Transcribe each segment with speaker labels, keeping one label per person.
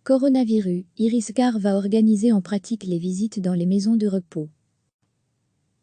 Speaker 1: Coronavirus, Iriscar va organiser en pratique les visites dans les maisons de repos.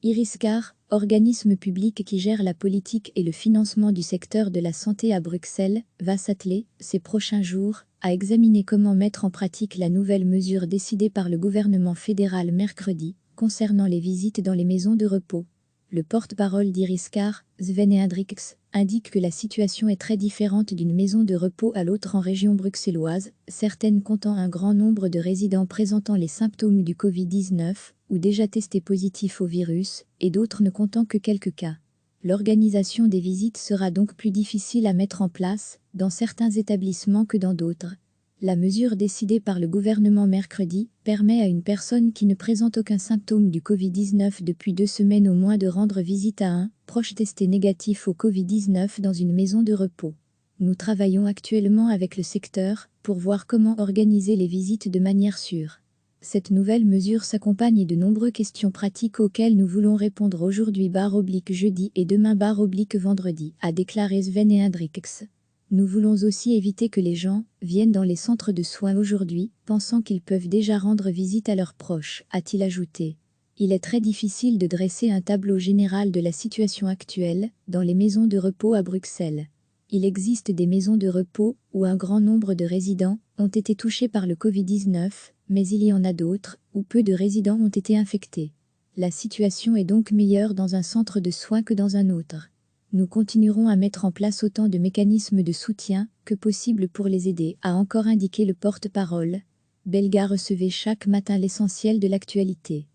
Speaker 1: Iriscar, organisme public qui gère la politique et le financement du secteur de la santé à Bruxelles, va s'atteler, ces prochains jours, à examiner comment mettre en pratique la nouvelle mesure décidée par le gouvernement fédéral mercredi, concernant les visites dans les maisons de repos. Le porte-parole d'Iriscar, Sven Hendricks, indique que la situation est très différente d'une maison de repos à l'autre en région bruxelloise, certaines comptant un grand nombre de résidents présentant les symptômes du Covid-19 ou déjà testés positifs au virus, et d'autres ne comptant que quelques cas. L'organisation des visites sera donc plus difficile à mettre en place, dans certains établissements que dans d'autres. La mesure décidée par le gouvernement mercredi permet à une personne qui ne présente aucun symptôme du Covid-19 depuis 2 semaines au moins de rendre visite à un proche testé négatif au Covid-19 dans une maison de repos. Nous travaillons actuellement avec le secteur pour voir comment organiser les visites de manière sûre. Cette nouvelle mesure s'accompagne de nombreuses questions pratiques auxquelles nous voulons répondre aujourd'hui /jeudi et demain /vendredi, a déclaré Sven Hendricks. Nous voulons aussi éviter que les gens viennent dans les centres de soins aujourd'hui, pensant qu'ils peuvent déjà rendre visite à leurs proches, a-t-il ajouté. Il est très difficile de dresser un tableau général de la situation actuelle dans les maisons de repos à Bruxelles. Il existe des maisons de repos où un grand nombre de résidents ont été touchés par le Covid-19, mais il y en a d'autres où peu de résidents ont été infectés. La situation est donc meilleure dans un centre de soins que dans un autre. Nous continuerons à mettre en place autant de mécanismes de soutien que possible pour les aider, a encore indiqué le porte-parole. Belga recevait chaque matin l'essentiel de l'actualité.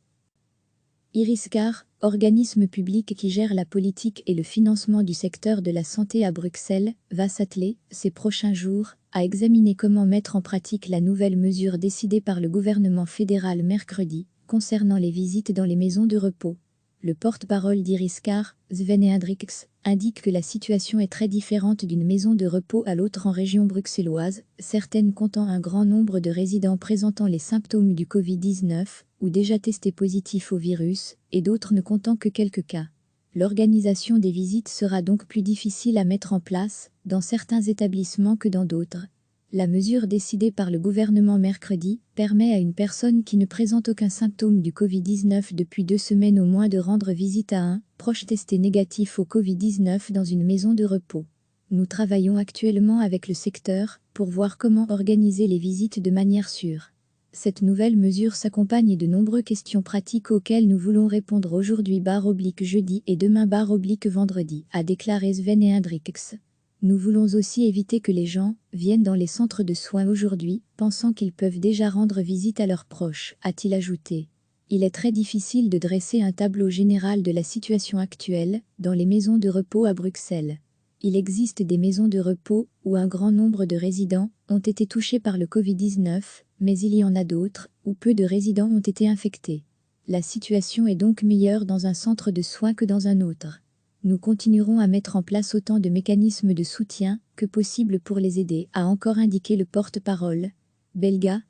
Speaker 1: Iriscar, organisme public qui gère la politique et le financement du secteur de la santé à Bruxelles, va s'atteler, ces prochains jours, à examiner comment mettre en pratique la nouvelle mesure décidée par le gouvernement fédéral mercredi, concernant les visites dans les maisons de repos. Le porte-parole d'Iriscar, Sven Hendricks, indique que la situation est très différente d'une maison de repos à l'autre en région bruxelloise, certaines comptant un grand nombre de résidents présentant les symptômes du Covid-19 ou déjà testés positifs au virus, et d'autres ne comptant que quelques cas. L'organisation des visites sera donc plus difficile à mettre en place dans certains établissements que dans d'autres. La mesure décidée par le gouvernement mercredi permet à une personne qui ne présente aucun symptôme du Covid-19 depuis 2 semaines au moins de rendre visite à un proche testé négatif au Covid-19 dans une maison de repos. Nous travaillons actuellement avec le secteur pour voir comment organiser les visites de manière sûre. Cette nouvelle mesure s'accompagne de nombreuses questions pratiques auxquelles nous voulons répondre aujourd'hui /jeudi et demain /vendredi, a déclaré Sven Hendricks. Nous voulons aussi éviter que les gens viennent dans les centres de soins aujourd'hui, pensant qu'ils peuvent déjà rendre visite à leurs proches, a-t-il ajouté. Il est très difficile de dresser un tableau général de la situation actuelle dans les maisons de repos à Bruxelles. Il existe des maisons de repos où un grand nombre de résidents ont été touchés par le Covid-19, mais il y en a d'autres où peu de résidents ont été infectés. La situation est donc meilleure dans un centre de soins que dans un autre. Nous continuerons à mettre en place autant de mécanismes de soutien que possible pour les aider, a encore indiqué le porte-parole. Belga.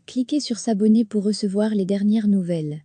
Speaker 1: Cliquez sur s'abonner pour recevoir les dernières nouvelles.